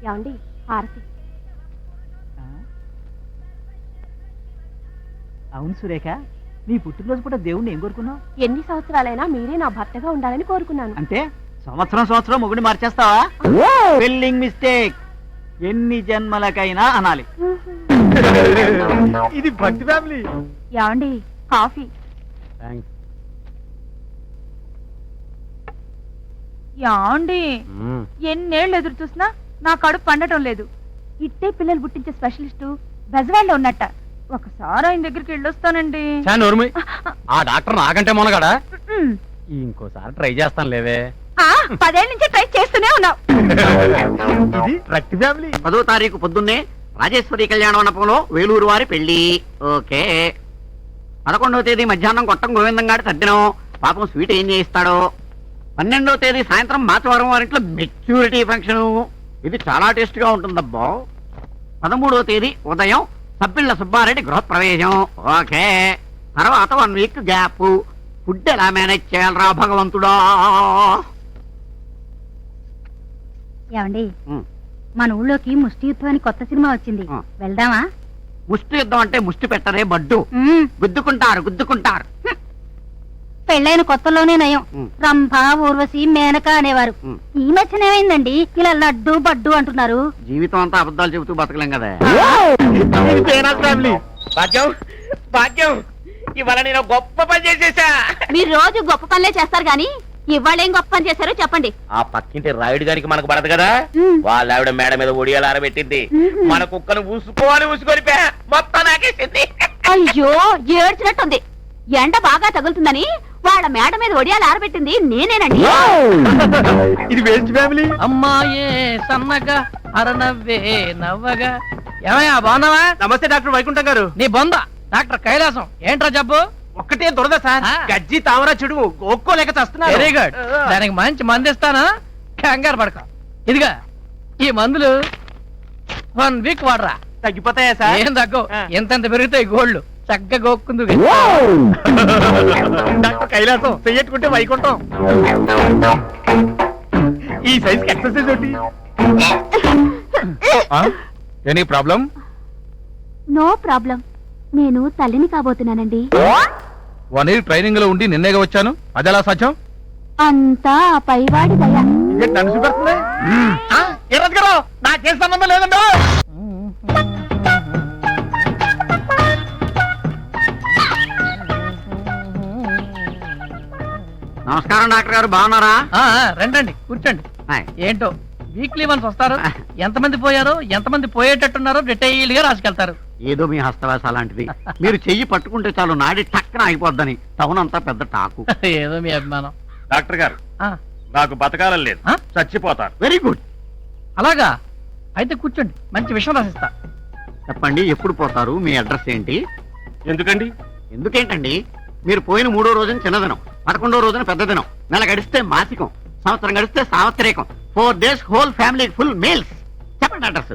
ఏమండి హారతి. అవును సురేఖ, నీ పుట్టినరోజు కూడా దేవుణ్ణి ఏం కోరుకున్నావు? ఎన్ని సంవత్సరాలైనా మీరే నా భర్తగా ఉండాలని కోరుకున్నాను. అంటే సంవత్సరం మొగుడిని మార్చేస్తావా? Spelling mistake. ఎన్ని జన్మలకైనా అనాలి. ఇది భక్తి ఫ్యామిలీ. ఏమండి కాఫీ. యాండి ఎన్నేళ్ళు ఎదురు చూసినా నా కడుపు పండటం లేదు. ఇట్టే పిల్లలు పుట్టించే స్పెషలిస్టు బెజవాడలో ఉన్నట్ట. ఒకసారి ఆయన దగ్గరికి వెళ్ళొస్తానండి. ఆ డాక్టర్ నాకంటే మొనగాడా? ఇంకోసారి ట్రై చేస్తాను లేవే. 10 ఏళ్ళ నుంచి ట్రై చేస్తూనే ఉన్నావు. ఇది భక్తి ఫ్యామిలీ. 10వ తారీఖు పొద్దున్నే రాజేశ్వరి కళ్యాణ మండపంలో వేలూరు వారి పెళ్లి. ఓకే. 11వ తేదీ మధ్యాహ్నం కొట్టం గోవిందంగాడి తద్దినం. పాపం స్వీట్ ఏం చేయిస్తాడో. 12వ తేదీ సాయంత్రం మాచవరం వారింట్లో మెచ్యూరిటీ ఫంక్షన్. ఇది చాలా టేస్ట్ గా ఉంటుందబ్బా. 13వ తేదీ ఉదయం సబ్బిళ్ళ సుబ్బారెడ్డి గృహప్రవేశం. ఓకే. తర్వాత 1 వీక్ గ్యాప్. ఫుడ్ ఎలా మేనేజ్ చేయాలరా భగవంతుడా? ఏమండి మన ఊళ్ళోకి ముష్టి యుద్ధం అని కొత్త సినిమా వచ్చింది, వెళ్దామా? ముష్టి యుద్ధం అంటే ముష్టి పెట్టరే బడ్డు. గుద్దుకుంటారు. పెళ్ళైన కొత్తలోనే నయం. రంభ, ఊర్వశి, మేనక అనేవారు. ఈ మధ్యన ఏమైందండి ఇలా లడ్డు బడ్డు అంటున్నారు? జీవితం అంతా అబద్ధాలు చెబుతూ బతకలేం కదా. భాగ్యం, ఇవాళ నేను గొప్ప పని చేసేసా. మీరు రోజు గొప్ప పనులే చేస్తారు గాని ఇవాళ ఏం గొప్ప పని చేశారో చెప్పండి. ఆ పక్కింటి రాయుడు గారికి మనకు పడదు కదా, వాళ్ళ ఆవిడ మేడ మీద ఒడియాలు ఆరబెట్టింది. మన కుక్కను ఊసుకొని మొత్తం నాకేసింది. అయ్యో ఏడ్చినట్టుంది. ఎండ బాగా తగులుతుందని వాళ్ళ మేడ మీద ఒడియాలు ఆరబెట్టింది నేనేనండి. ఇది వేస్ట్ ఫ్యామిలీ. అమ్మాయే సన్నగా అరనవ్వే నవ్వగా. ఏమయ్యా బాగున్నావా? నమస్తే డాక్టర్ వైకుంఠం గారు. నీ బొంద డాక్టర్ కైలాసం. ఏంట్రా జబ్బు? ఒక్కటే దొరద సార్. గజ్జి తామర చెడుము ఒక్కోలేక చస్తున్నా. Very good. దానికి మంచి మందు ఇస్తాను, కంగారు పడక. ఇదిగా ఈ మందులు 1 వీక్ వాడరా, తగ్గిపోతాయా సార్? ఏం తగ్గవు. ఎంతెంత పెరుగుతాయి గోళ్ళు. చక్కగా గోక్కుందు. డాక్టర్ కైలాసం చెయ్యట్టుకుంటే వైకుంఠం. ఈ సైజ్ ఎక్సర్సైజ్ ఒకటి. Any problem? No problem. నేను తల్లిని కాబోతున్నానండి. 1 year ట్రైనింగ్ లో ఉండి నిన్నేగా వచ్చాను. అదెలా సాధ్యం? అంతా ఆ పైవాడి దయ. నన్ను చూపెడుతుంది. నాకేం సంబంధం లేదండి. నమస్కారం డాక్టర్ గారు, బాగున్నారా? రండి కూర్చోండి. హాయ్. ఏంటో వీక్లీ వన్స్ వస్తారు. ఎంతమంది పోయారో ఎంతమంది పోయేటట్టున్నారో డీటెయిల్ గా రాసుకెళ్తారు. ఏదో మీ హస్తవాస అలాంటిది. మీరు చెయ్యి పట్టుకుంటే చాలు నాడి టక్కన ఆగిపోద్దని టౌన్ అంతా పెద్ద టాకు. ఏదో మీ అభిమానం. డాక్టర్ గారు, నాకు బతకాలం లేదు, చచ్చిపోతారు. Very good. అలాగా అయితే కూర్చోండి, మంచి విషయం రాసిస్తా. చెప్పండి, ఎప్పుడు పోతారు? మీ అడ్రస్ ఏంటి? ఎందుకండి? ఎందుకేంటండి? మీరు పోయిన 3వ రోజున చిన్నదినం, 11వ రోజున పెద్ద దినం, నెల గడిస్తే మాసికం, సంవత్సరం గడిస్తే సావత్రికం, 4 days whole family full meals. చెప్పండి అడ్రస్.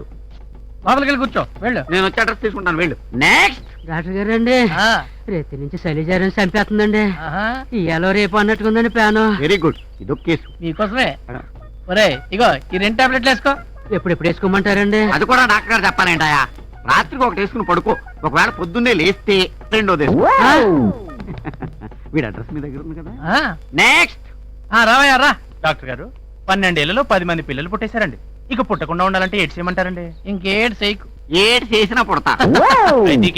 లోపలికి వెళ్ళి కూర్చో. వెళ్ళు. నేను వచ్చి అడ్రస్ తీసుకుంటాను. వెళ్ళు. నెక్స్ట్. డాక్టర్ గారు అండి, రేతి నుంచి శైలిజారం చంపేస్తుందండి. ఇయాలో రేపు అన్నట్టుకుందండి ప్లాను. Very good. ఇదొక కేసు మీకోసమే. ఒరే ఇగో ఈ 2 టాబ్లెట్లు వేసుకో. ఎప్పుడు వేసుకోమంటారండి? అది కూడా డాక్టర్ గారు చెప్పాలేంటాయా? రాత్రికి ఒకటి వేసుకుని పడుకో, ఒకవేళ పొద్దున్నే లేస్తే 2వ వీడి అడ్రస్ మీ దగ్గర ఉంది కదా. నెక్స్ట్. రావయ్యా రా. డాక్టర్ గారు, 12 ఏళ్లలో 10 మంది పిల్లలు పుట్టేశారండి. ఇక పుట్టకుండా ఉండాలంటే ఏడ్ చేయమంటారండి? ఇంకేడ్ చేయకు. ఏడు చేసినా పుడతా.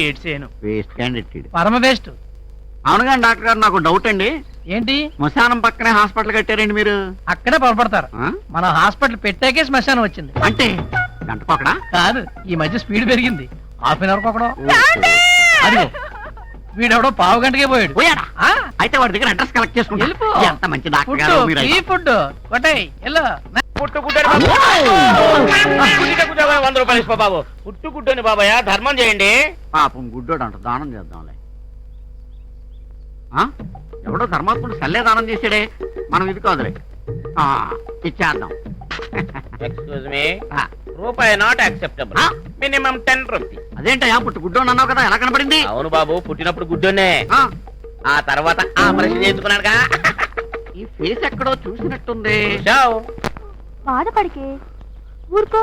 ఏడ్ చేయను. Waste candidate. పరమ వేస్ట్. అవును కానీ డాక్టర్ గారు, నాకు డౌట్ అండి. ఏంటి? శ్మశానం పక్కనే హాస్పిటల్ కట్టారండి మీరు? అక్కడే పొరపడతారు. మన హాస్పిటల్ పెట్టాకే శ్మశానం వచ్చింది. అంటే గంటకొకడా? కాదు, ఈ మధ్య స్పీడ్ పెరిగింది. 1/2 hour ఒకడో. అదిగో వీడెవడో 1/2 గంటకే పోయాడు. పోయాడా? అయితే వాడి దగ్గర అడ్రస్ కలెక్ట్ చేసుకుంటా. ఎంత మంచి డాక్టర్ గారు మీరు. ఫుడ్ కొట్టాయి. ఎల్లో 100 రూపాయలు ఇస్తా బాబు. పుట్టుగుడ్డని బాబాయ్, ధర్మం చేయండి. పాపం గుడ్డోడు అంట, దానం చేద్దాంలే. ఎవడో ధర్మాత్ముడు సల్లే దానం చేసాడే, మనం ఇది కాదులే, ఇచ్చేద్దాం. ఎక్స్క్యూజ్ మీ, రూపాయి నాట్ యాక్సెప్టబుల్. Minimum 10 rupees. అదేంటయా, పుట్టు గుడ్డోడు అన్నావు కదా, ఎలా కనపడింది? అవును బాబు, పుట్టినప్పుడు గుడ్డోనే, ఆ తర్వాత ఆపరేషన్ చేసుకున్నాడుగా. ఈ ఫేస్ ఎక్కడో చూసినట్టుంది. బాధపడికే ఊరుకో.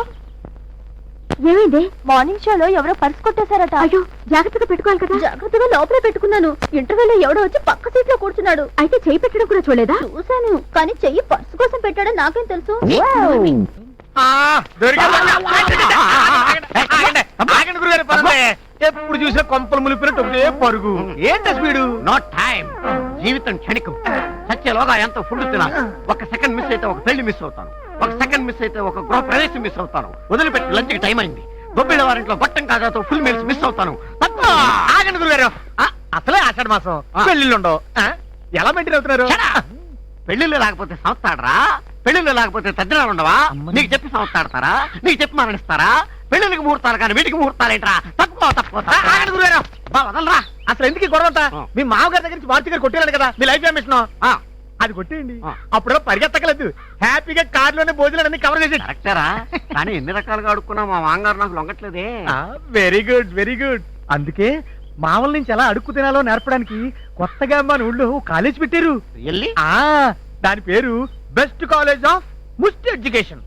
ఏమైంది? మార్నింగ్ షోలో ఎవరో పర్స్ కొట్టేశారట. అయ్యో, జాగ్రత్తగా పెట్టుకోవాలి కదా. జాగ్రత్తగా లోపలే పెట్టుకున్నాను. ఇంటర్వ్యూలో ఎవడో వచ్చి పక్క సీట్ లో కూర్చున్నాడు. అయితే చెయ్యి పెట్టడం కూడా చూడలేదా? చూశాను, కానీ చెయ్యి పర్స్ కోసం పెట్టాడో నాకేం తెలుసు. ఎప్పుడు చూసినా కొంపలు ములిపినట్టు ఒకటే పరుగు. ఏంట స్పీడు? No time. జీవితం క్షణికం. సత్యలోగా ఎంత ఫుడ్ తినాలి. ఒక సెకండ్ మిస్ అయితే ఒక పెళ్లి మిస్ అవుతాను. ఒక సెకండ్ మిస్ అయితే ఒక గృహ ప్రవేశం మిస్ అవుతాను. వదిలిపెట్టి లంచ్కి టైం అయింది. గొబ్బిళ్ళ వారింట్లో గొట్టం కాదాతో ఫుల్ మీల్స్ మిస్ అవుతాను. ఆగండి గురుగారు, అసలే ఆషాఢ మాసం, పెళ్లిళ్ళు ఉండవు. ఎలా మెయింటైన్ అవుతున్నారు? పెళ్లిళ్ళు లేకపోతే సంస్థాడరా? పెళ్లిళ్ళు లేకపోతే తద్దినాలు ఉండవా? నీకు చెప్పి సంస్థాడతారా? నీకు చెప్పి మరణిస్తారా? పెళ్లిళ్ళకి ముహూర్తాలు కానీ వీటికి ముహూర్తాలేంట్రా? తక్కువ ఆగండి గురుగారు, వదలరా. అసలు ఎందుకు ఈ గొడవ? మీ మామగారి దగ్గర నుంచి మారుతి గారు కొట్టేయాలి కదా మీ లైఫ్ మిషన్. అది కొట్టేయండి, అప్పుడు పరిగెత్తకలేదు. హ్యాపీగా కార్లోనే భోజనాలన్నీ కవర్ చేసి. కరెక్టరా? కానీ ఎన్ని రకాలుగా అడుక్కున్నా మా మామగారు నాకు లొంగట్లేదే. Very good, very good. అందుకే మామూలు నుంచి ఎలా అడుక్కు తినాలో నేర్పడానికి కొత్తగా మన ఊళ్ళో కాలేజ్ పెట్టారు. ఎల్లి దాని పేరు best college of must education.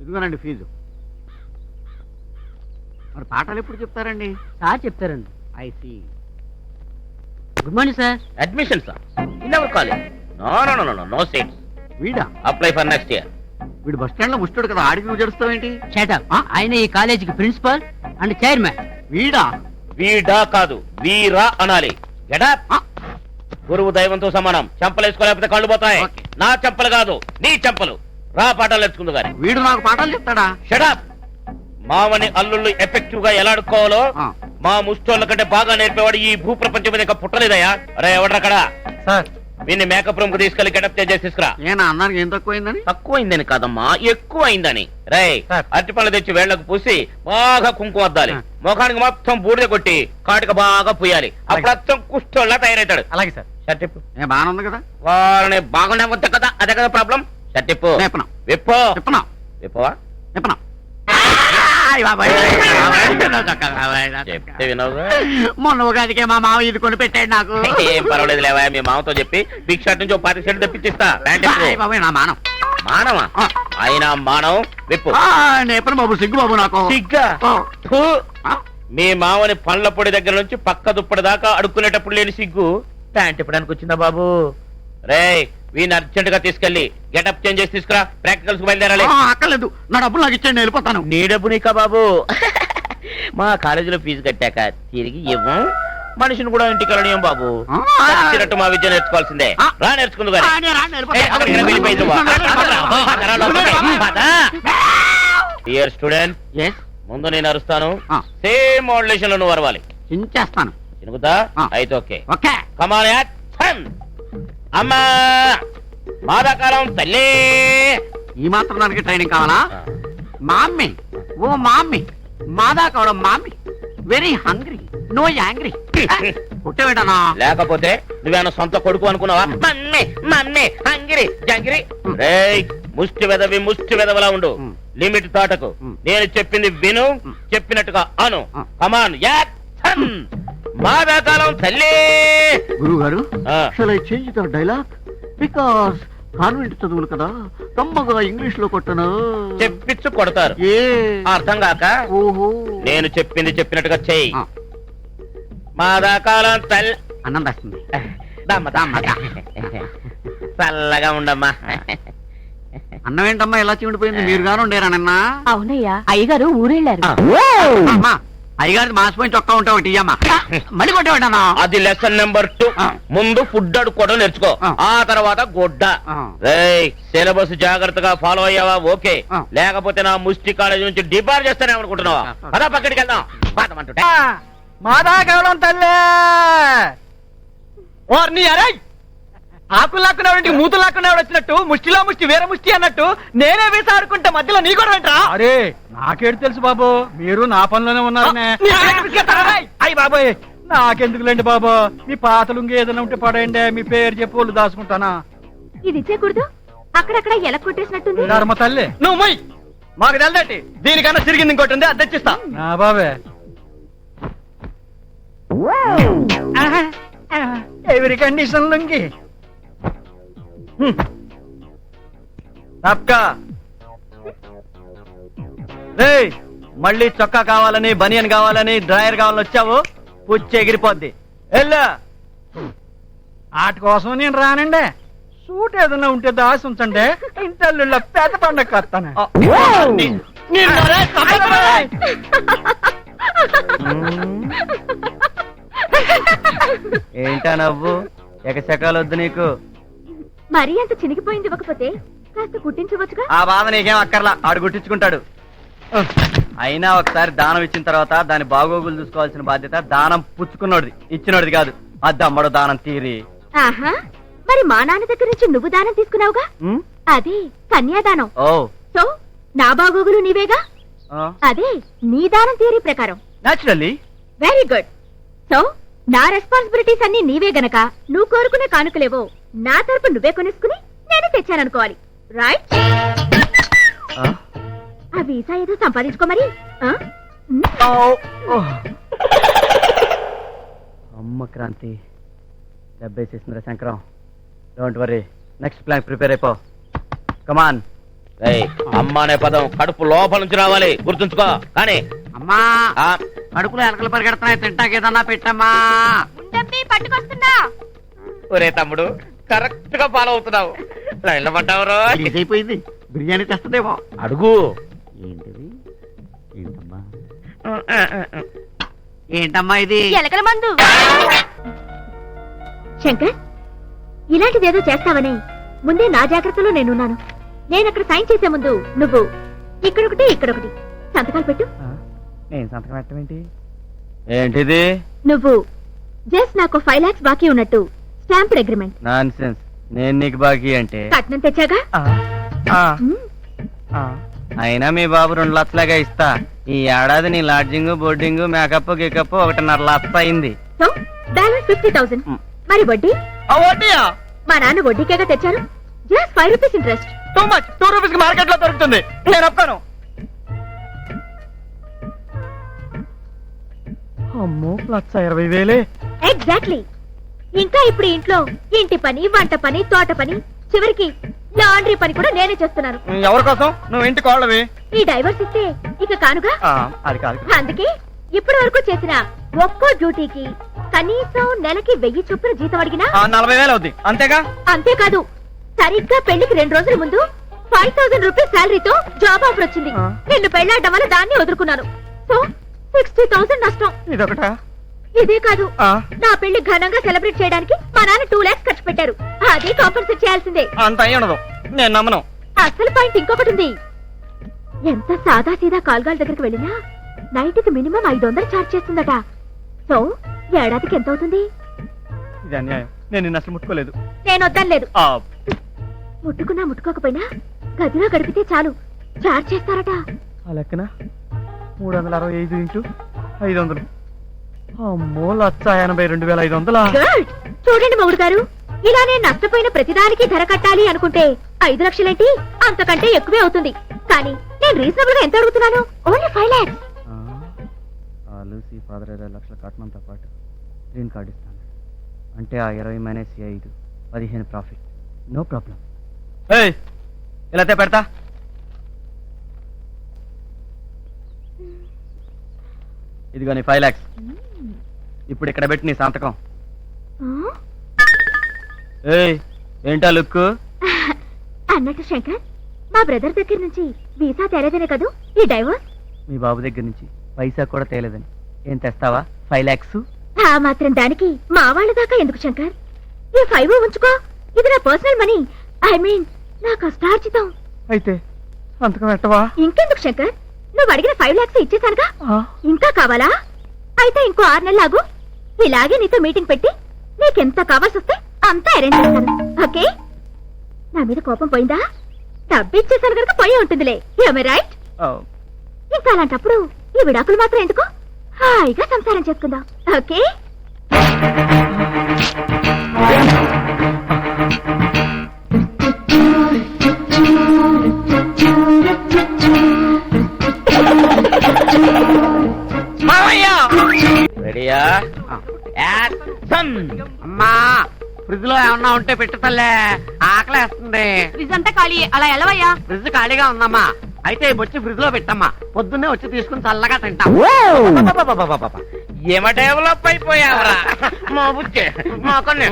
ఇదిగోనండి ఫీజు. మరి పాఠాలు ఎప్పుడు చెప్తారండి? సార్ చెప్తారండి. I see. Good morning sir. Admission sir in our college. No seats. వీడా? Apply for next year. వీడు బస్ స్టాండ్ లో ముస్తాడు కదా, ఆడికి నువ్వు జరుస్తావేంటి? షటప్. ఆయన ఈ కాలేజీకి ప్రిన్సిపల్ అండ్ చైర్మన్. వీడా? వీడా కాదు, వీరా అనాలి. గెటప్. గురువు దైవంతో సమానం. చెంపలేసుకోలేకపోతే కళ్ళు పోతాయి. నా చెంపలు కాదు, నీ చెంపలు. రా పాఠాలు నేర్చుకుందు గాని. వీడు నాకు పాఠాలు చెప్తాడా? షటప్. మామని అల్లుళ్ళు ఎఫెక్టివ్ గా ఎలా ఆడుకోవాలో మా ముష్టోళ్ళ కంటే బాగా నేర్పేవాడు ఈ భూ ప్రపంచం మీద ఇంకా పుట్టలేదయా. అరే ఎవడ్రక్కడ? సార్, వీన్ని మేకప్ రూమ్ కు తీసుకెళ్లి గెటప్ చేసి తీసుకురా. ఏనా అన్నానికి ఏం తక్కువైందని? తక్కువైందని కాదమ్మా, ఎక్కువ అయిందని. రై సార్. అరటి పళ్ళు తెచ్చి వేళ్లకు పూసి బాగా కుంకుమ అద్దాలి. ముఖానికి మొత్తం బూడిద కొట్టి కాటిక బాగా పూయాలి. అప్పుడు అత్తం కుష్టోళ్ళ తయారవుతాడు. అలాగే సార్. షర్టిప్పు. ఏ బాగానే ఉంది కదా? వాళ్ళని బాగుండే వద్ద కదా, అదే కదా ప్రాబ్లం. షర్టిప్పు. చెప్పనా? విప్పో. చెప్పనా? విప్పవా? చెప్పనా? చెప్తే వినవుగా. మొన్న ఉగాదికే మా మామ ఇది కొని పెట్టాడు నాకు. ఏం పర్వాలేదు లేవా, మీ మామతో చెప్పి బిగ్ షర్ట్ నుంచి 10 షర్ట్ తెప్పించిస్తా. ప్యాంట్ విప్పు. ఆయ్ బాబాయ్, నా మానం. మానవా? అయినా మానవం విప్పు. నేపథ్యం బాబు, సిగ్గు బాబు నాకు. సిగ్గా? ఆ. ఫు. మీ మామని పండ్ల పొడి దగ్గర నుంచి పక్క దుప్పటి దాకా అడుక్కునేటప్పుడు లేని సిగ్గు ప్యాంట్ ఇప్పడానికి వచ్చిందా బాబు? రేయ్, వీని అర్జెంట్ గా తీసుకెళ్లి గెటప్ చేంజ్ చేసి తీసుకురా. ప్రాక్టికల్స్ కు బయలుదేరాలి. అక్కర్లేదు, నా డబ్బులు నాకు ఇచ్చేయండి, వెళ్ళిపోతాను. నీ డబ్బు నీకా బాబు? మా కాలేజీలో ఫీజు కట్టాక తిరిగి ఇవ్వం. మనిషిని కూడా ఇంటికి వెళ్ళనియం బాబు. నచ్చినట్టు మా విద్య నేర్చుకోవాల్సిందే. రా నేర్చుకుందు గాని. డియర్ స్టూడెంట్, ముందు నేను అరుస్తాను, సేమ్ మోడ్యులేషన్ లో నువ్వు అరవాలి. చించేస్తాను. చినుకుతా? అయితే ఓకే. ఓకే. కమాన్ యాక్షన్. అమ్మా మాదాకాలం తల్లి. ఈ మాత్రం దానికి ట్రైనింగ్ కావాలా? మామ్మీ, ఓ మామ్మీ, మాదా కావడం mummy, very hungry, no angry. పుట్టవేటనా? లేకపోతే నువ్వేమన్నా సొంత కొడుకు అనుకున్నావా? మమ్మీ మమ్మీ హంగిరి జంగిరి. రేయ్, ముష్టి వెదవలా ఉండు. లిమిట్ తాటకు. నేను చెప్పింది విను, చెప్పినట్టుగా అను. కమాన్ యాక్షన్. మాదాకాలం తల్లి. గురువు గారు, shall I change the dialogue? Because convent చదువులు కదా, కమ్మగా ఇంగ్లీష్ లో కొట్టను. చెప్పించు కొడతారు. ఏ అర్థం కాక ఓహో, నేను చెప్పింది చెప్పినట్టుగా చెయ్యి. మాదాకాలం తల్లి. అన్నం వేస్తుంది. చల్లగా ఉండమ్మా. అన్నం ఏంటమ్మా ఇలా చీమిడిపోయింది? మీరు గాను ఉండేరా నిన్న? అవునయ్యా, అయ్యగారు ఊరెళ్ళారు. అమ్మా, అయ్యగారి మాసిపోయిన చొక్కా ఉంటే ఒకటి ఇయ్యమ్మా. మళ్ళీ కొట్టేవాడన్నా? అది లెసన్ నెంబర్ 2. ముందు ఫుడ్ అడుక్కోవడం నేర్చుకో, ఆ తర్వాత గుడ్డ. రేయ్, సిలబస్ జాగ్రత్తగా ఫాలో అయ్యావా? ఓకే. లేకపోతే నా ముష్టి కాలేజ్ నుంచి డిబార్ చేస్తానే అనుకుంటున్నావా? పదా పక్కడికి వెళ్దాం. మాదాకాలం తల్లే. ఓర్ని అరే, ఆకులు లాక్కున్నాడు, మూతులు లాక్కున్నాడు వచ్చినట్టు, ముష్టిలో ముష్టి వేరే ముష్టి అన్నట్టు నేనే వేసి ఆడుకుంటా, మధ్యలో నీ కూడా వెంట్రా. అరే, నాకేడు తెలుసు బాబు, మీరు నా పనిలోనే ఉన్నారనే. అయ్యి బాబోయ్, నాకెందుకులేండి బాబు, మీ పాతలుంగి ఏదైనా ఉంటే పడేయండి, మీ పేరు చెప్పి వాళ్ళు దాచుకుంటానా. ఇది ఇచ్చేకూడదు, అక్కడక్కడ ఎలా కొట్టేసినట్టుంది. ధర్మ తల్లి, నువ్వు మొయ్, మాకు తెల్లటి దీనికన్నా తిరిగింది ఇంకోటి ఉంది, అది తెచ్చిస్తా. నా బాబే. ఎవరి కండిషన్ లుంగి తప్పక రేయ్ మళ్ళీ చొక్కా కావాలని బనియన్ కావాలని డ్రాయర్ కావాలని వచ్చావు పుచ్చి ఎగిరిపోద్ది ఎల్లా వాటి కోసం నేను రానండి. సూట్ ఏదన్నా ఉంటే దాసి ఉంచండి, ఇంటల్లుళ్ళ పెద్ద పండగ వస్తాను. ఏంటా నవ్వు ఎకశకాలొద్దు నీకు. మరీ అంత చినిగిపోయింది ఇవ్వకపోతే కాస్త కుట్టించవచ్చుగా. ఆ బాధ నీకేం అక్కర్లా, ఆడు గుట్టించుకుంటాడు. అయినా ఒకసారి దానం ఇచ్చిన తర్వాత దాని బాగోగులు చూసుకోవాల్సిన బాధ్యత దానం పుచ్చుకున్నోడిది, ఇచ్చినోడిది కాదు. అద్దమ్మడు దానం తీరి. ఆహా, మరి మా నాన్న దగ్గర నుంచి నువ్వు దానం తీసుకున్నావుగా, ఉమ్, అదే కన్యాదానం. ఓ సో నా బాగోగులు నీవేగా, అదే నీ దానం థియరీ ప్రకారం. నాచురల్లీ. Very good. సో నా రెస్పాన్సిబిలిటీస్ అన్ని నీవే గనక నువ్వు కోరుకునే కానుకలేవో నా తరపు నువ్వే కొనేసుకుని నేనే తెచ్చాననుకోవాలి. రైట్? ఆ వీసా ఏదో సంపాదించుకో మరి. ఆ? అమ్మ క్రాంతి దెబ్బేసేసిందిరా Shankaram. Don't worry, next plan prepare అయిపో. కమాన్. అమ్మ అనే పదం కడుపు లోపల నుంచి రావాలి, గుర్తుంచుకో. కానీ అమ్మా ఆ, కడుపులో ఎలకలు పరిగెడుతున్నాయి, తింటాకేదన్నా పెట్టమ్మా. పట్టుకొస్తున్నా. ఒరే తమ్ముడు, కరెక్ట్ గా ఫాలో అవుతున్నావు. లైన్లో పడ్డావరో. రిలీజ్ అయిపోయింది, బిర్యానీ తెస్తుందేమో. అడుగు. ఏంటిది? ఏంటమ్మా ఏంటమ్మా ఇది? ఎలకల మందు. శంకర్, ఇలాంటిదేదో చేస్తావని ముందే నా జాగ్రత్తలో నేనున్నాను. నేను అక్కడ సైన్ చేసే ముందు నువ్వు ఇక్కడొకటి ఇక్కడొకటి సంతకాలు పెట్టు. నేను సంతకం పెట్టమేంటి? ఏంటిది? నువ్వు జస్ట్ నాకు 5 lakhs బాకీ ఉన్నట్టు స్టాంప్డ్ అగ్రిమెంట్. Non sense. నేను నీకు బాకీ అంటే కట్నం తెచ్చాగా. మ్, అయినా మీ బాబు 2 లక్షలాగా ఇస్తా. ఈ ఏడాది నీ లాడ్జింగ్ బోర్డింగ్ మేకప్ గికప్ 1.5 లక్ష అయింది. So balance 50,000. మరి వడ్డీ? మా నాన్న వడ్డీకేగా తెచ్చారు. Just 5 rupees interest. Too much. 2 rupees కి మార్కెట్ లో దొరుకుతుంది. నేను ఒప్పుకోను. అమ్మో, 1,20,000. ఎగ్జాక్ట్లీ. ఇంకా ఇప్పుడు ఇంట్లో ఇంటి పని, వంట పని, తోట పని, చివరికి లాండ్రీ పని కూడా నేనే చేస్తున్నాను. ఎవరి కోసం? నువ్వు ఇంటి కోళ్ళవి. ఈ డైవర్స్ ఇస్తే ఇక కానుగా. అది కాదు. అందుకే ఇప్పటి వరకు చేసిన ఒక్కో డ్యూటీకి కనీసం నెలకి 1000 చొప్పున జీతం అడిగినా 40,000 అవుద్ది, అంతేగా? అంతేకాదు, సరిగ్గా పెళ్లికి 2 రోజుల ముందు 5,000 రూపీస్ శాలరీతో జాబ్ ఆఫర్ వచ్చింది. నిన్ను పెళ్లాడడం వల్ల దాన్ని వదులుకున్నాను. సో 60,000 నష్టం. ఇదొకటా? ఇదే కాదు, నా పెళ్లి ఘనంగా సెలబ్రేట్ చేయడానికి మా నాన్న 2 lakhs ఖర్చు పెట్టారు. అది కాంపన్సేట్ చేయాల్సిందే. అంత అయ్యి ఉండదు, నేను నమ్మను. అసలు పాయింట్ ఇంకొకటి ఉంది. ఎంత సాదా సీదా కాల్గాల దగ్గరికి వెళ్ళినా నైట్కి మినిమం 500 ఛార్జ్ చేస్తుందట. సో ఏడాదికి ఎంత అవుతుంది? ఇది అన్యాయం. నేను నిన్ను అసలు ముట్టుకోలేదు. నేను వద్దనలేదు. ముట్టుకున్నా ముట్టుకోకపోయినా గదిలో గడిపితే చాలు ఛార్జ్ చేస్తారట. ఆ లెక్కన 365 ఇంటూ 500. అమ్మో, 1,82,500. గుడ్. చూడండి మొగుడు గారు, ఇలా నేను నష్టపోయిన ప్రతిదానికి ధర కట్టాలి అనుకుంటే 5 లక్షలేంటి, అంతకంటే ఎక్కువే అవుతుంది. కానీ నేను రీజనబుల్ గా ఎంత అడుగుతున్నాను? Only 5 lakhs. లూసీ ఫాదర్ 2 లక్షల కట్నంతో పాటు గ్రీన్ కార్డు ఇస్తాను. అంటే ఆ 20 మైనస్ 5 15 ప్రాఫిట్. No problem. ఇలా పెడతా. ఇదిగో నీ 5 lakhs. ఇప్పుడు ఇక్కడ పెట్టి నీ సంతకం. ఏంటా లుక్? అన్నట్టు శంకర్, మా బ్రదర్ దగ్గర నుంచి వీసా తేలేదనే కదూ ఈ డైవర్స్. మీ బాబు దగ్గర నుంచి పైసా కూడా తేలేదని. ఏం తెస్తావా? 5 lakhs. ఆ మాత్రం దానికి మా వాళ్ళ దాకా ఎందుకు శంకర్? ఈ 5 ఉంచుకో. ఇది నా పర్సనల్ మనీ. ఐ మీన్ నా కష్టార్జితం. అయితే సంతకం పెట్టవా? ఇంకెందుకు శంకర్, నువ్వు అడిగిన 5 lakhs ఇచ్చేసానుగా. ఇంకా కావాలా? అయితే ఇంకో 6 నెలలు ఆగు. ఇలాగే నీతో మీటింగ్ పెట్టి నీకెంత కావాల్సి వస్తే అంతా అరేంజ్ చేస్తాను. ఓకే? నా మీద కోపం పోయిందా? డబ్బిచ్చేసాను కనుక పోయి ఉంటుందిలే. రైట్? ఇంకా అలాంటప్పుడు ఈ విడాకులు మాత్రం ఎందుకు? హాయిగా సంసారం చేసుకుందాం. ఓకే? రెడీయా? అమ్మా, ఫ్రిడ్జ్ లో ఏమన్నా ఉంటే పెట్టు తల్లే, ఆకలేస్తుంది. ఫ్రిజ్ అంతా ఖాళీ, అలా ఎలవయ్యా. ఫ్రిడ్జ్ ఖాళీగా ఉందమ్మా. అయితే వచ్చి ఫ్రిడ్జ్ లో పెట్టమ్మా, పొద్దున్నే వచ్చి తీసుకుని చల్లగా తింటాం. అబ్బబ్బబ్బబ్బబ్బబ్బ. ఏమ డెవలప్ అయిపోయావరా మా బుచ్చే మా కన్నే.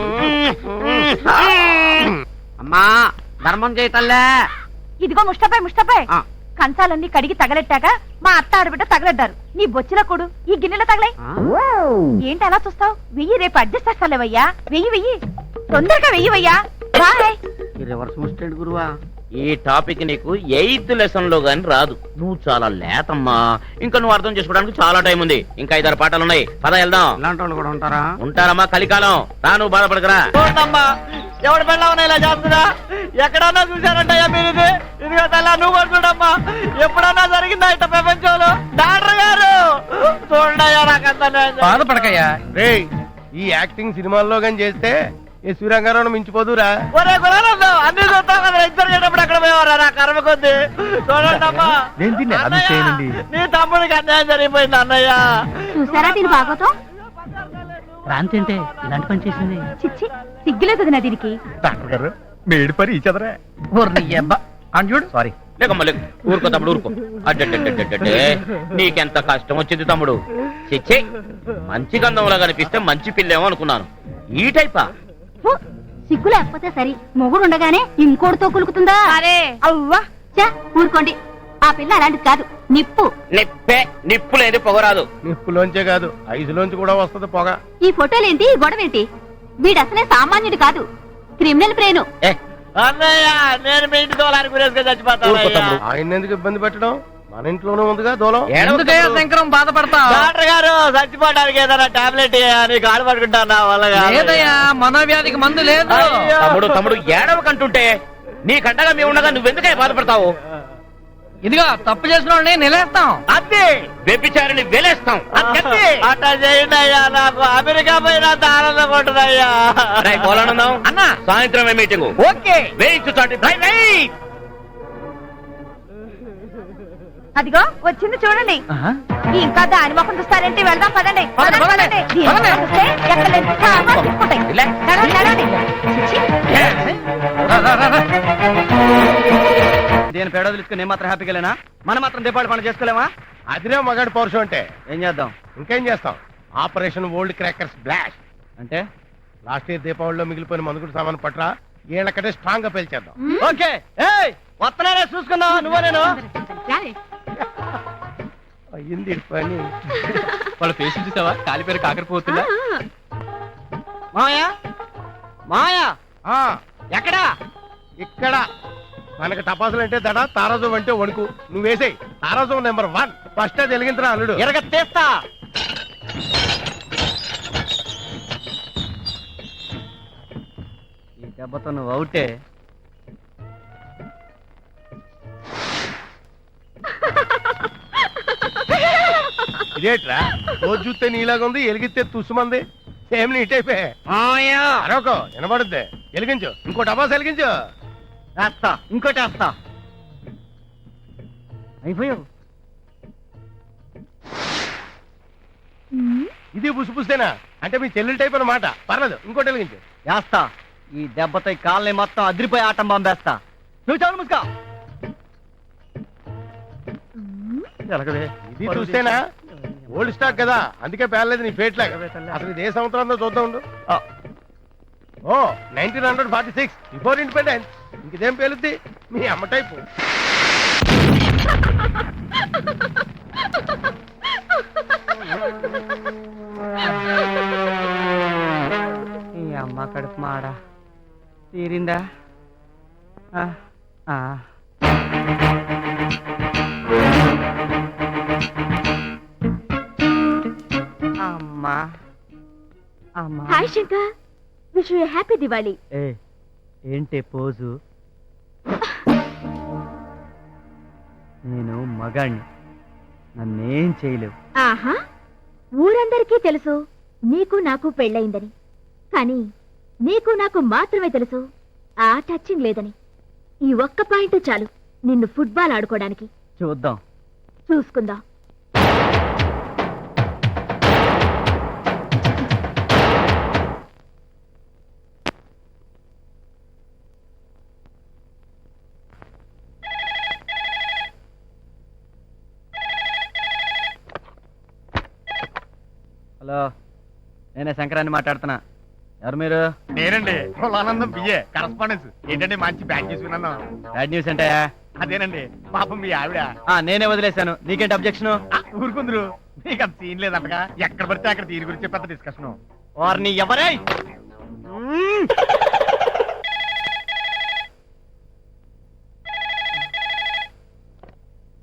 అమ్మా ధర్మం చేయి తల్లే. ఇదిగో ముష్టపై ఆ. కంచాలన్నీ కడిగి తగలెట్టాక మా అత్త ఆడబిడ్డ తగలడ్డారు. నీ బొచ్చిన కొడు ఈ గిన్నెలో తగలై. ఆ? ఏంటి అలా చూస్తావు? వెయ్యి, రేపు అడ్జస్ట్ చేస్తాలేవయ్యా. వెయ్యి తొందరగా వెయ్యవయ్యా. బాయ్. ఈ రివర్స్ ముస్టెడ్ గురువా. ఈ టాపిక్ నీకు 8th లెసన్ లో గాని రాదు. నువ్వు చాలా లేతమ్మా. ఇంకా నువ్వు అర్థం చేసుకోవడానికి చాలా టైం ఉంది. ఇంకా 5-6 పాఠాలు ఉన్నాయి. పద వెళ్దాం. ఇలాంటి వాళ్ళు కూడా ఉంటారా? ఉంటారమ్మా, కలికాలం. రా, నువ్వు బాధపడకరా. చూడమ్మా, ఎవడు పెళ్ళవన్నా ఇలా చేస్తున్నా? ఎక్కడన్నా చూశారంటయ్యా మీరు ఇది? ఇదిగో తల్లా, నువ్వు కూడా చూడమ్మా. ఎప్పుడన్నా జరిగిందా ఇట్ట ప్రపంచంలో? డాక్టర్ గారు చూడయ్యా, నాకంత బాధపడకయ్యా. రేయ్, ఈ యాక్టింగ్ సినిమాల్లో గాని చేస్తే ఈ సూర్యంగారావు మించిపోదురా. ఒరే కులానందం, అన్ని చూస్తాం కదా, ఇద్దరు చేటప్పుడు అక్కడ పోయేవారా? నా కర్మ కొద్ది చూడండి అమ్మా. నీ తమ్ముడికి అన్యాయం జరిగిపోయింది అన్నయ్య. చూసారా దీని భాగవతం? క్రాంతి అంటే ఇలాంటి పని చేసింది. చిచ్చి, సిగ్గులేదు నా దీనికి. డాక్టర్ గారు మేడి పరి ఇచ్చదరా. ఊర్ని అబ్బా అని చూడు. సారీ, లేకమ్మా లేకు. ఊరుకో తమ్ముడు, ఊరుకో. అడ్డడ్డడ్డడ్డే, నీకెంత కష్టం వచ్చింది తమ్ముడు. చిచ్చే, మంచి గంధంలా కనిపిస్తే మంచి పిల్లేమో అనుకున్నాను. ఈ టైపా? ఫు, సిగ్గు లేకపోతే సరి, మొగుడు ఉండగానే ఇంకోటితో కులుకుతుందా? అరే అవ్వా. ఛే, ఊరుకోండి. ఆ పిల్ల అలాంటిది కాదు, నిప్పు. నిప్పే, నిప్పు లేదు పొగరాదు. నిప్పులోంచే కాదు, ఐసులోంచి కూడా వస్తుంది పొగ. ఈ ఫోటోలేంటి, ఈ గొడవేంటి? వీడు అసలే సామాన్యుడు కాదు, క్రిమినల్ బ్రెయిన్. ఏ, అన్నయ్య, నేను మీ ఇంటి దోలానికి గురేసుకొని చచ్చిపోతాను. ఊరుకో తమ్ముడు. ఆయన ఎందుకు ఇబ్బంది పెట్టడం? మన ఇంట్లోనే ఉందిగా దూలం. ఎందుకయ్యా శంకరం బాధపడతావు? డాక్టర్ గారు, చచ్చిపోవడానికి ఏదైనా టాబ్లెట్ నీకు ఆడ పట్టుకుంటాను నా వల్ల కాదు. లేదయ్యా, మనోవ్యాధికి మందు లేదు. అయ్యో. తమ్ముడు ఏడవకంటుంటే నీ కంటగా మేము ఉండగా నువ్వెందుకే బాధపడతావు? ఇదిగో తప్పు చేసిన వాళ్ళని నిలేస్తాం. అంతే, వ్యభిచారిని వెలేస్తాం. అంతే. అట్లా చేయండి అయ్యా, నాకు అమెరికా పోయినంత ఆనందం ఉంటుందయ్యా. రేయ్, పోలానందం. అన్నా. సాయంత్రం మీటింగ్. ఓకే. వేయించు చాటి. అదిగో వచ్చింది చూడండి. ఇంకా దాని ముఖం చూస్తారేంటి? వెళ్దాం పదండి. పదండి, పదండి, పదండి. దీని ముఖం పదండి. చూస్తే ఎక్కడ లేని కామాలు తిప్పుకుంటాయి. ఇలా. నడవండి, నడవండి. చిచ్చి. రా, రా, రా, రా. దేని పేడ తెలుసుకుని నేను మాత్రం హ్యాపీగా లేనా? మనం మాత్రం దీపావళి పండుగ చేసుకోలేమా? అదిరే మగాడి పౌరుషం అంటే. ఏం చేద్దాం ఇంకేం చేస్తాం? Operation old crackers blast. అంటే? లాస్ట్ ఇయర్ దీపావళిలో మిగిలిపోయిన మందుగుడు సామాన్ పట్రా, ఏళ్ళకటే స్ట్రాంగ్ గా పేల్చేద్దాం. ఓకే. ఏయ్, వస్తున్నానే చూసుకుందాం. నువ్వో నేను అయ్యింది పని. వాళ్ళ ఫేస్ చూసావా? కాలిపేరు కాకరిపోతుందా? మాయా, మాయా, ఆ, ఎక్కడా? ఇక్కడ మనకి టపాసులు అంటే దడ, తారాజం అంటే వణుకు. నువ్వు వేసేయి. తారాజం నెంబర్ 1 ఫస్ట్ అది వెలిగించరా అల్లుడు. ఎరగ తీస్తా. ఈ దెబ్బతో నువ్వు అవుటే. ఇదేట్రా, రోజు చూస్తే నీలాగా ఉంది, ఎలిగిస్తే తుస్సుమంది. సేమ్ నీట్ అయిపోయా. మాయా, అరొక వినబడుద్ది. వెలిగించు, ఇంకో టపాసు వెలిగించు. వేస్తా, ఇంకోటి వేస్తా. అయిపోయావు. ఇది పుసిపుస్తేనా? అంటే మీ చెల్లెలు టైప్ అన్నమాట. పర్లేదు, ఇంకోటి వెలిగించు. వేస్తా. ఈ దెబ్బతో ఈ కాళ్ళని మొత్తం అదిరిపోయి ఆటం పంపేస్తా. నువ్వు చాలు ముసుకా. ఇది చూస్తేనా? ఓల్డ్ స్టాక్ కదా, అందుకే పేర్లేదు నీ ఫేట్ లాగా. అసలు ఇది ఏ సంవత్సరంలో చూద్దాం ఉండు. ఓ 1946 బిఫోర్ ఇండిపెండెన్స్. ఇంకేం పేలుద్ది? మీ అమ్మ టైపు. ఈ అమ్మ కడుపు మాడ తీరిందా? అమ్మా, అమ్మా. Hi Shankar, wish you happy Diwali. ఏంటి పోజు? నేను మగాణ్ణి, నన్నేం చేయలేవు. ఆహా, ఊరందరికీ తెలుసు నీకు నాకు పెళ్ళయిందని. కానీ నీకు నాకు మాత్రమే తెలుసు ఆ టచింగ్ లేదని. ఈ ఒక్క పాయింట్ చాలు నిన్ను ఫుట్బాల్ ఆడుకోవడానికి. చూద్దాం. చూసుకుందాం. హలో, నేనే శంకరాన్ని మాట్లాడుతున్నా. ఎవరు మీరు? నేనండి కులానందం బిఏ కరస్పాండెన్స్. ఏంటండి మంచి బ్యాగ్ తీసుకున్నాను. బ్యాడ్ న్యూస్ అంటే? అదేనండి పాపం మీ ఆవిడ నేనే వదిలేశాను. నీకేంటి అబ్జెక్షన్? ఊరుకుందరు. మీకు అంత సీన్ లేదంటగా. ఎక్కడ పడితే అక్కడ దీని గురించి పెద్ద డిస్కషన్. వారిని ఎవరే?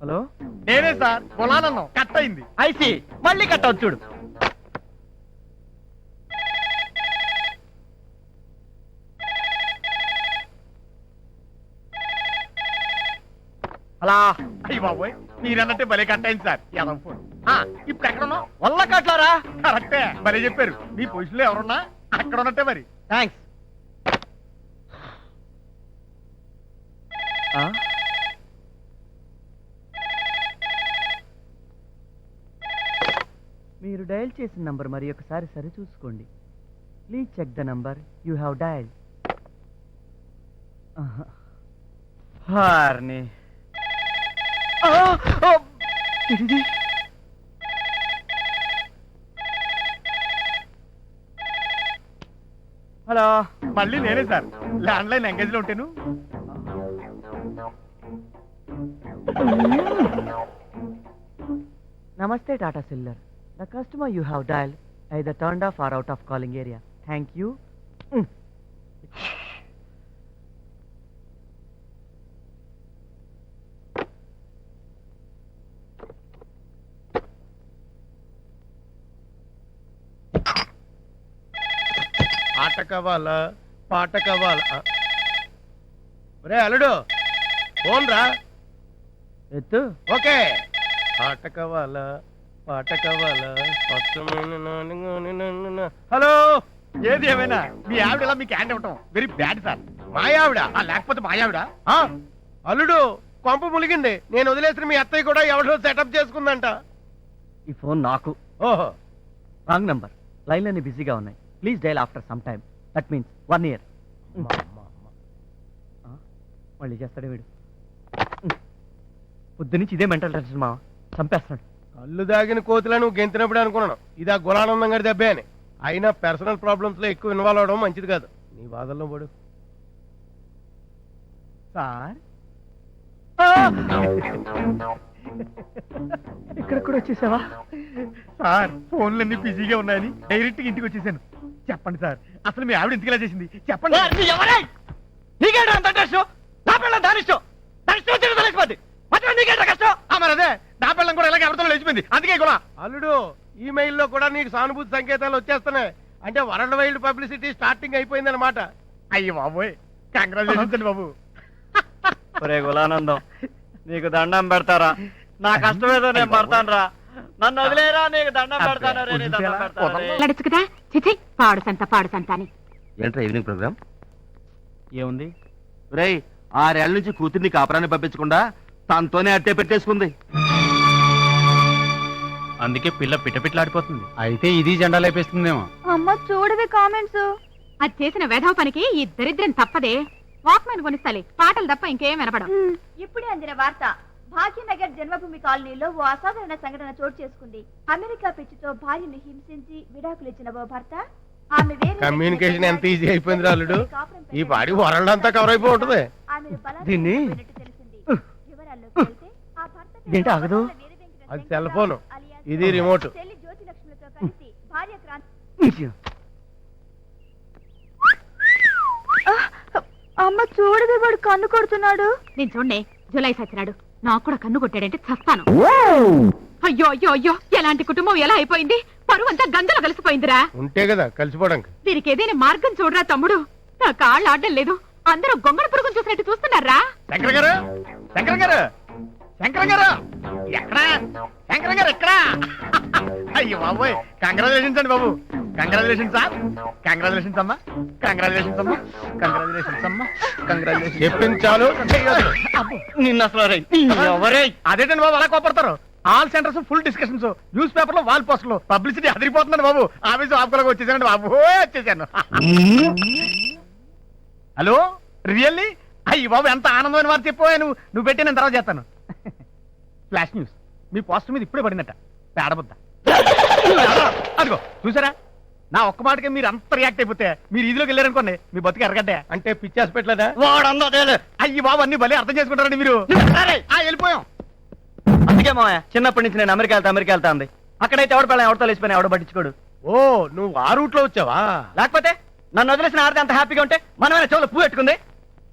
హలో, నేనే సార్. కులానందం కట్ అయింది. ఐసి మళ్ళీ కట్ అవుతుంది చూడు. అలా అయ్యి బాబోయ్, మీరన్నట్టే భలే కట్ అయింది సార్. ఎలా ఫోన్ ఇప్పుడు ఎక్కడ ఉన్నావు? వల్ల కట్లారా? కరెక్టే, భలే చెప్పారు. మీ పొజిషన్ లో ఎవరున్నా అక్కడ ఉన్నట్టే మరి. థ్యాంక్స్. మీరు డయల్ చేసిన నంబర్ మరి ఒకసారి సరి చూసుకోండి. Please check the number you have dial. హార్ని హలో, మళ్ళీ నేనే సార్. ల్యాండ్ లైన్ ఎంగేజ్ లో ఉంటాను. నమస్తే Tata cellular. The customer you have dial either turned off or out of calling area. Thank you. ఆట కావాలా పాట కావాలా? ఒరే అల్లుడు, ఫోన్ రా. ఎత్తు. ఓకే. ఆట కావాలా పాట కావాలా స్పష్టమైన నాన్న. హలో, ఏది ఏమైనా మీ ఆవిడ ఇలా మీకు హ్యాండ్ ఇవ్వటం వెరీ బ్యాడ్ సార్. మా ఆవిడ లేకపోతే మా ఆవిడ. అల్లుడు కొంప ములిగింది. నేను వదిలేసిన మీ అత్తయ్య కూడా ఎవరిలో సెటప్ చేసుకుందంట. ఈ ఫోన్ నాకు. ఓహో, రాంగ్ నంబర్. లైన్లన్నీ బిజీగా ఉన్నాయి. Please dial after some time. That means 1 year. మళ్ళీ చేస్తాడే వీడు. పొద్దు నుంచి ఇదే మెంటల్ టెన్షన్ మా చంపేస్తున్నాడు. కళ్ళు దాగిన కోతులను గెంతినప్పుడు అనుకున్నాను ఇది ఆ గులానందం గారి దెబ్బే అని. అయినా పర్సనల్ ప్రాబ్లమ్స్ లో ఎక్కువ ఇన్వాల్వ్ అవడం మంచిది కాదు. నీ బాధల్లో పడు. సార్ ఇక్కడ కూడా వచ్చేసావా? సార్, ఫోన్లన్నీ బిజీగా ఉన్నాయని డైరెక్ట్ ఇంటికి వచ్చేసాను. చెప్పండి సార్, అసలు మీ ఆవిడ ఎందుకు ఇలా చేసింది చెప్పండి. మరి అదే నా పిల్లం కూడా ఇలాగే ఎవరితో లేచిపోయింది. అందుకే కూడా అల్లుడు ఈమెయిల్లో కూడా నీకు సానుభూతి సంకేతాలు వచ్చేస్తున్నాయి. అంటే వరల్డ్ వైల్డ్ పబ్లిసిటీ స్టార్టింగ్ అయిపోయింది అనమాట. అయ్యి బాబోయ్, కంగ్రాచులేషన్స్ అండి బాబు. ఒరే గులానందం, నీకు దండం పెడతారా? నా కష్టమేదో నేను పడతాను రా. నన్ను వదిలేరా, నీకు దండం పెడతాను. నడుచు కదా. చిచి, పాడు సంత అని. ఏంట్రా ఈవినింగ్ ప్రోగ్రామ్? ఏముంది? రేయ్, 6 ఏళ్ల నుంచి కూతుర్ని కాపురాన్ని పంపించకుండా తనతోనే అట్టే పెట్టేసుకుంది. అందుకే పిల్ల పిట్టపిట్లాడిపోతుంది. అయితే ఇది జెండా లేపేస్తుందేమో. అమ్మ చూడవే కామెంట్స్. అది చేసిన వేధవ పనికి ఈ దరిద్రం తప్పదే. వాక్మెన్ కొనిస్తాలే, పాటలు తప్ప ఇంకేం వినపడం. ఇప్పుడే అందిన వార్త. భాగ్యనగర్ జన్మభూమి కాలనీలో ఓ అసాధారణ సంఘటన చోటు చేసుకుంది. అమెరికా పిచ్చితో భార్యను హింసించి విడాకులిచ్చిన ఓ భర్త ఆమె కమ్యూనికేషన్ ఎంత ఈజీ అయిపోయింది అల్లుడు. ఈ పాడి వరల్డ్ అంతా కవర్ అయిపోయి ఉంటుంది. దీన్ని ఏంటి ఆగదు? అది సెల్ ఫోన్, ఇది రిమోట్. అమ్మ చూడవే, వాడు కన్ను కొడుతున్నాడు. నేను చూడండి, జులై సచ్చినాడు. నాకు కూడా కన్ను కొట్టాడంటే చస్తాను. అయ్యో అయ్యో అయ్యో, ఎలాంటి కుటుంబం ఎలా అయిపోయింది. పరువు అంతా గంగలో కలిసిపోయిందిరా. ఉంటే కదా కలిసిపోవడానికి. దీనికి ఏదైనా మార్గం చూడరా తమ్ముడు. నా కాళ్ళు ఆడడం లేదు. అందరూ గొంగళ పురుగును చూసినట్టు చూస్తున్నారా? శంకర్ గారు, శంకర్ గారు, శంకర్ గారు ఎక్కడా? శంకర్ గారు ఎక్కడా? అయ్యో బాబోయ్, కంగ్రాచులేషన్స్ అండి బాబు. Congratulations sir. కంగ్రాచులేషన్స్ అమ్మా. కంగ్రాచులేషన్స్ అమ్మా. కంగ్రాచులేషన్స్ అమ్మా. కంగ్రాచులేషన్స్. చెప్పింది చాలు. నిన్న అదేంటండి బాబు అలా కోపడతారు? All centres full discussions, newspaper లో వాల్ పోస్టర్లు, పబ్లిసిటీ అదిరిపోతుందండి బాబు. ఆఫీసు ఆపుకోలేక వచ్చేసానండి బాబు, వచ్చేసాను. Hello, really? అయ్యి బాబు, ఎంత ఆనందమైన వారు చెప్పు. నువ్వు పెట్టి నేను తర్వాత చేస్తాను. ఫ్లాష్ న్యూస్, మీ పోస్టర్ మీద ఇప్పుడే పడిందట పేడబుద్ద. అదిగో చూసారా, నా ఒక్క మాటకి మీరు అంత రియాక్ట్ అయిపోతే మీరు ఇదిలోకి వెళ్ళారనుకోండి, మీ బతికి ఎరగడ్డే. అంటే పిచ్చి హాస్పిటల్ అయ్యి బాబు, అన్ని భలే అర్థం చేసుకుంటారండి మీరు. వెళ్ళిపోయాం. అందుకే మా చిన్నప్పటి నుంచి నేను అమెరికా వెళ్తా ఉంది. అక్కడైతే ఎవడ పిల్లలు ఎవరితో లేచిపోయినా ఎవడ పట్టించుకోడు. ఓ, నువ్వు ఆ రూట్ లో వచ్చావా? లేకపోతే నన్ను వదిలేసిన ఆడితే అంత హ్యాపీగా ఉంటే మనమైనా చెవులు పువ్వు పెట్టుకుంది.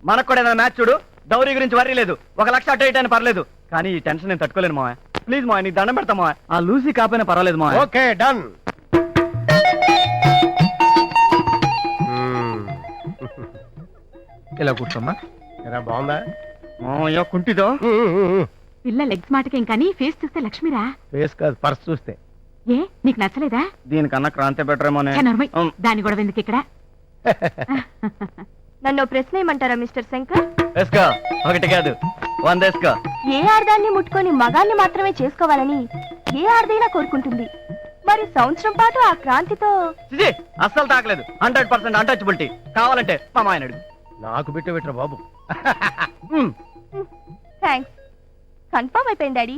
మనకు కూడా ఏదైనా మ్యాచ్ చూడు, డౌరీ గురించి వర్రీ లేదు, 1 లక్ష అటు ఇటు అయినా పర్లేదు, కానీ ఈ టెన్షన్ నేను తట్టుకోలేను మావయ్య. ప్లీజ్ మావయ్య, నీకు దండం పెడతా మావయ్య. ఆ లూసీ కాపోయినా పర్వాలేదు మావయ్య. Okay, done. ఇలా కూర్చోమ్మా. ఎలా బాగుందా మావయ్య కుంటిదో? పిల్ల లెగ్స్ మాటకేం కానీ ఫేస్ చూస్తే లక్ష్మిరా. ఫేస్ కాదు, పర్స్ చూస్తే. ఏ నీకు నచ్చలేదా? దీనికన్నా క్రాంతి బెటరేమోనే. ఛ, నోర్మై. దాని గొడవ ఎందుకు ఇక్కడ? నన్ను ప్రశ్న ఏమంటారా మిస్టర్ శంకర్? వేసుకో, ఒకటి కాదు 100 వేసుకో. ఏ ఆడదాన్ని ముట్టుకొని మగాన్ని మాత్రమే చేసుకోవాలని ఏ ఆడదైనా కోరుకుంటుంది. మరి సంవత్సరం పాటు ఆ క్రాంతితో చిచి, అస్సలు తాకలేదు. 100% అన్టచబిలిటీ. కావాలంటే మా మాయన అడుగు. నాకు పెట్టరా బాబు. థ్యాంక్స్. కన్ఫర్మ్ అయిపోయింది డాడీ.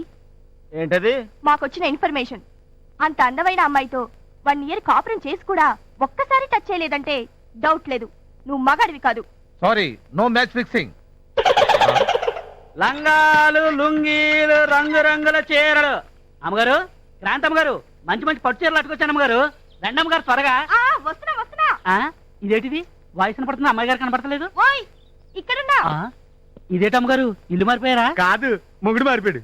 ఏంటది? మాకొచ్చిన ఇన్ఫర్మేషన్. అంత అందమైన అమ్మాయితో 1 ఇయర్ కాపురం చేసి కూడా ఒక్కసారి టచ్ చేయలేదంటే డౌట్ లేదు, నువ్వు మగాడివి కాదు. Sorry, no match fixing. లంగాలు, లుంగీలు, రంగురంగుల చీరలు. అమ్మగారు, క్రాంతమ్మగారు, మంచి మంచి పట్టు చీరలు అట్టుకొచ్చాను అమ్మగారు. రండి అమ్మగారు త్వరగా. వస్తున్నా. ఇదేంటిది? వాయిస్ కనపడుతుంది, అమ్మాయి గారు కనపడతలేదు. ఓయ్, ఇక్కడున్నా. ఇదేటమ్మగారు, ఇల్లు మారిపోయారా? కాదు, మొగుడు మారిపోయాడు.